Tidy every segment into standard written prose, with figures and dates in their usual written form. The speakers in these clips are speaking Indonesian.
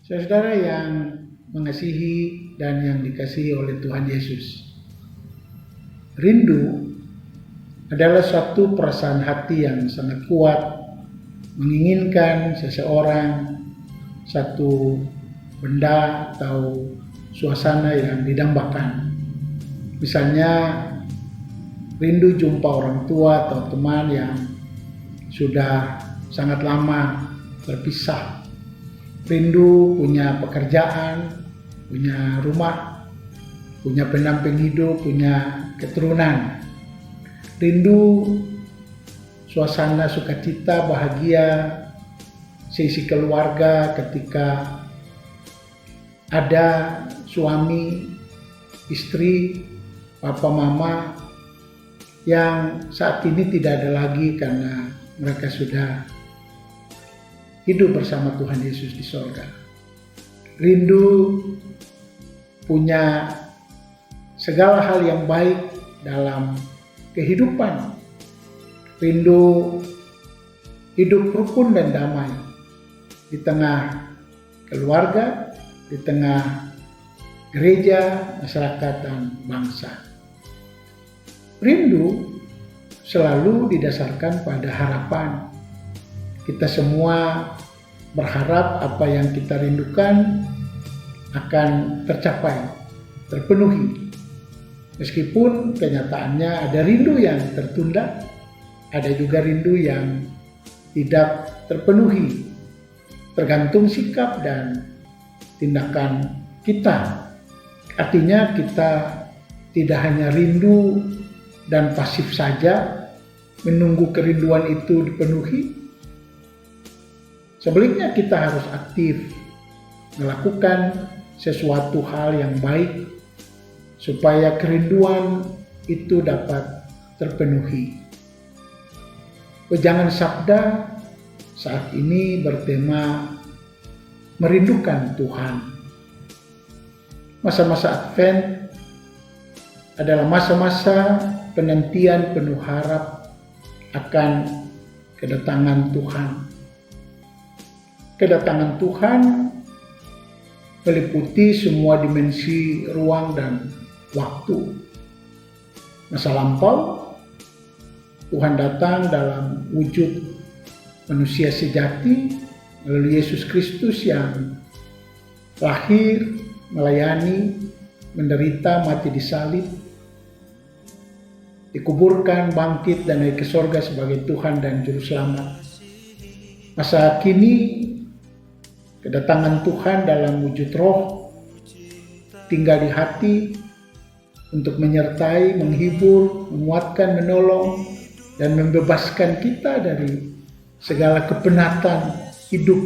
Saudara yang mengasihi dan yang dikasihi oleh Tuhan Yesus, rindu adalah suatu perasaan hati yang sangat kuat, menginginkan seseorang, satu benda atau suasana yang didambakan. Misalnya rindu jumpa orang tua atau teman yang sudah sangat lama berpisah. Rindu punya pekerjaan, punya rumah, punya pendamping hidup, punya keturunan. Rindu suasana sukacita, bahagia, seisi keluarga ketika ada suami, istri, papa, mama yang saat ini tidak ada lagi karena mereka sudah hidup bersama Tuhan Yesus di sorga. Rindu punya segala hal yang baik dalam kehidupan. Rindu hidup rukun dan damai di tengah keluarga, di tengah gereja, masyarakat, dan bangsa. Rindu selalu didasarkan pada harapan. Kita semua berharap apa yang kita rindukan akan tercapai, terpenuhi. Meskipun kenyataannya ada rindu yang tertunda, ada juga rindu yang tidak terpenuhi, tergantung sikap dan tindakan kita. Artinya kita tidak hanya rindu dan pasif saja menunggu kerinduan itu dipenuhi. Sebaliknya kita harus aktif melakukan sesuatu hal yang baik supaya kerinduan itu dapat terpenuhi. Wejangan Sabda saat ini bertema merindukan Tuhan. Masa-masa Advent adalah masa-masa penantian penuh harap akan kedatangan Tuhan. Kedatangan Tuhan meliputi semua dimensi ruang dan waktu. Masa lampau, Tuhan datang dalam wujud manusia sejati melalui Yesus Kristus yang lahir, melayani, menderita, mati di salib, dikuburkan, bangkit, dan naik ke sorga sebagai Tuhan dan Juru Selamat. Masa kini, kedatangan Tuhan dalam wujud roh tinggal di hati untuk menyertai, menghibur, menguatkan, menolong, dan membebaskan kita dari segala kepenatan hidup.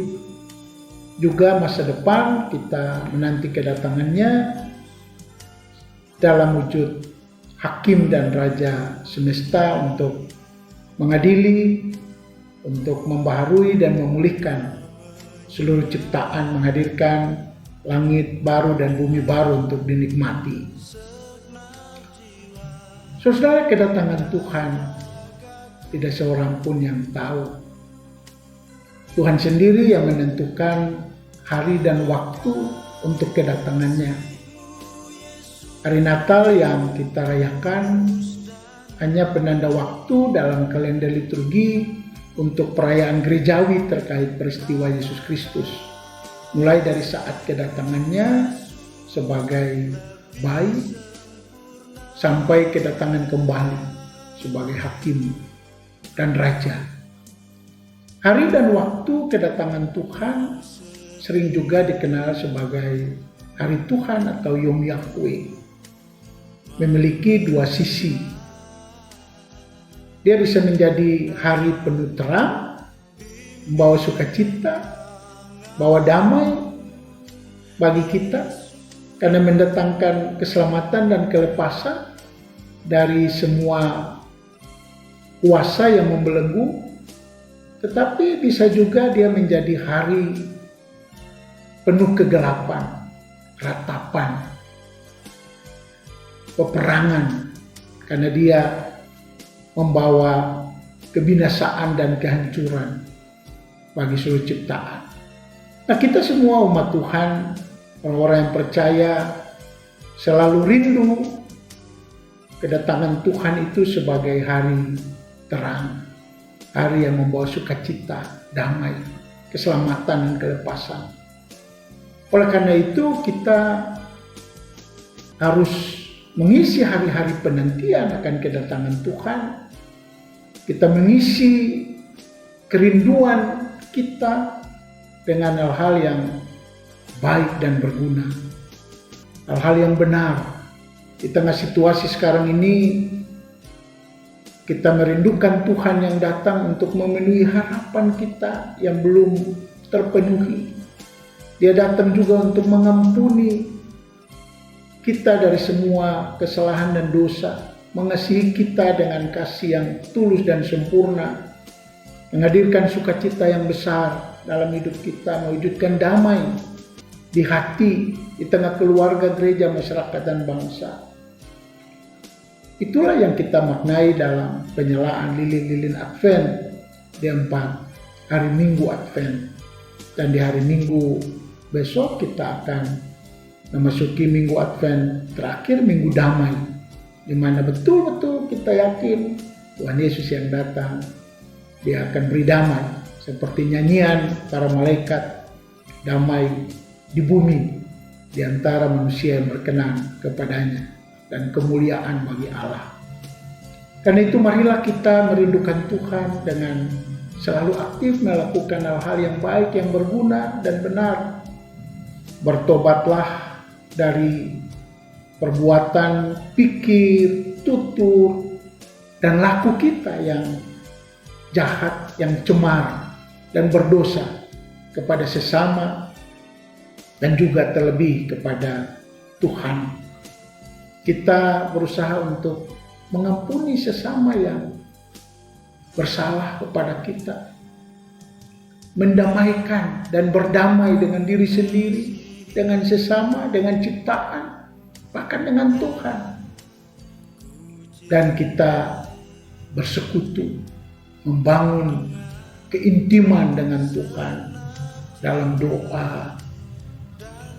Juga masa depan kita menanti kedatangannya dalam wujud hakim dan raja semesta untuk mengadili, untuk membaharui dan memulihkan seluruh ciptaan, menghadirkan langit baru dan bumi baru untuk dinikmati. Saudara, kedatangan Tuhan tidak seorang pun yang tahu. Tuhan sendiri yang menentukan hari dan waktu untuk kedatangannya. Hari Natal yang kita rayakan hanya penanda waktu dalam kalender liturgi untuk perayaan gerejawi terkait peristiwa Yesus Kristus. Mulai dari saat kedatangannya sebagai bayi sampai kedatangan kembali sebagai hakim dan raja. Hari dan waktu kedatangan Tuhan sering juga dikenal sebagai Hari Tuhan atau Yom Yahweh. Memiliki dua sisi. Dia bisa menjadi hari penuh terang, membawa sukacita, bawa damai bagi kita, karena mendatangkan keselamatan dan kelepasan dari semua kuasa yang membelenggu. Tetapi bisa juga dia menjadi hari penuh kegelapan, ratapan, peperangan, karena dia membawa kebinasaan dan kehancuran bagi seluruh ciptaan. Nah, kita semua umat Tuhan, orang-orang yang percaya, selalu rindu kedatangan Tuhan itu sebagai hari terang, hari yang membawa sukacita, damai, keselamatan, dan kelepasan. Oleh karena itu, kita harus mengisi hari-hari penantian akan kedatangan Tuhan. Kita mengisi kerinduan kita dengan hal-hal yang baik dan berguna, hal-hal yang benar. Di tengah situasi sekarang ini, kita merindukan Tuhan yang datang untuk memenuhi harapan kita yang belum terpenuhi. Dia datang juga untuk mengampuni kita dari semua kesalahan dan dosa, mengasihi kita dengan kasih yang tulus dan sempurna, menghadirkan sukacita yang besar dalam hidup kita, mewujudkan damai di hati, di tengah keluarga, gereja, masyarakat, dan bangsa. Itulah yang kita maknai dalam penyalaan lilin-lilin Advent di 4 hari Minggu Advent. Dan di hari Minggu besok kita akan memasuki Minggu Advent terakhir, Minggu Damai, di mana betul-betul kita yakin Tuhan Yesus yang datang, Dia akan beri damai seperti nyanyian para malaikat, damai di bumi di antara manusia yang berkenan kepadanya, dan kemuliaan bagi Allah. Karena itu marilah kita merindukan Tuhan dengan selalu aktif melakukan hal-hal yang baik, yang berguna dan benar. Bertobatlah dari perbuatan, pikir, tutur, dan laku kita yang jahat, yang cemar dan berdosa kepada sesama, dan juga terlebih kepada Tuhan. Kita berusaha untuk mengampuni sesama yang bersalah kepada kita, mendamaikan dan berdamai dengan diri sendiri, dengan sesama, dengan ciptaan, bahkan dengan Tuhan. Dan kita bersekutu, membangun keintiman dengan Tuhan dalam doa,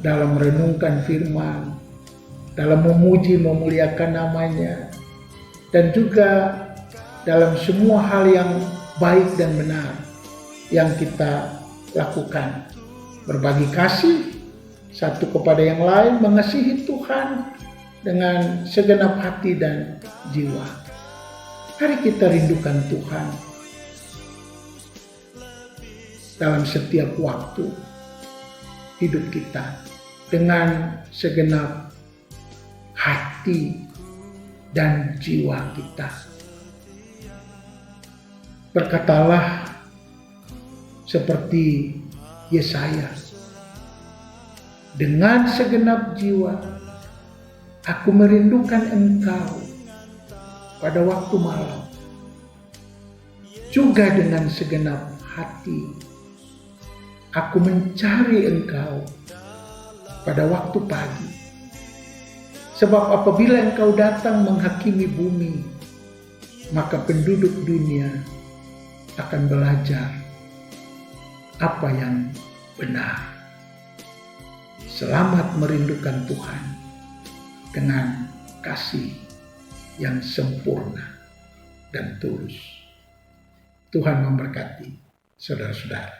dalam merenungkan firman, dalam memuji, memuliakan namanya, dan juga dalam semua hal yang baik dan benar yang kita lakukan. Berbagi kasih satu kepada yang lain, mengasihi Tuhan dengan segenap hati dan jiwa. Mari kita rindukan Tuhan dalam setiap waktu hidup kita dengan segenap hati dan jiwa kita. Berkatalah seperti Yesaya, dengan segenap jiwa aku merindukan Engkau pada waktu malam, juga dengan segenap hati aku mencari Engkau pada waktu pagi. Sebab apabila Engkau datang menghakimi bumi, maka penduduk dunia akan belajar apa yang benar. Selamat merindukan Tuhan dengan kasih yang sempurna dan tulus. Tuhan memberkati saudara-saudara.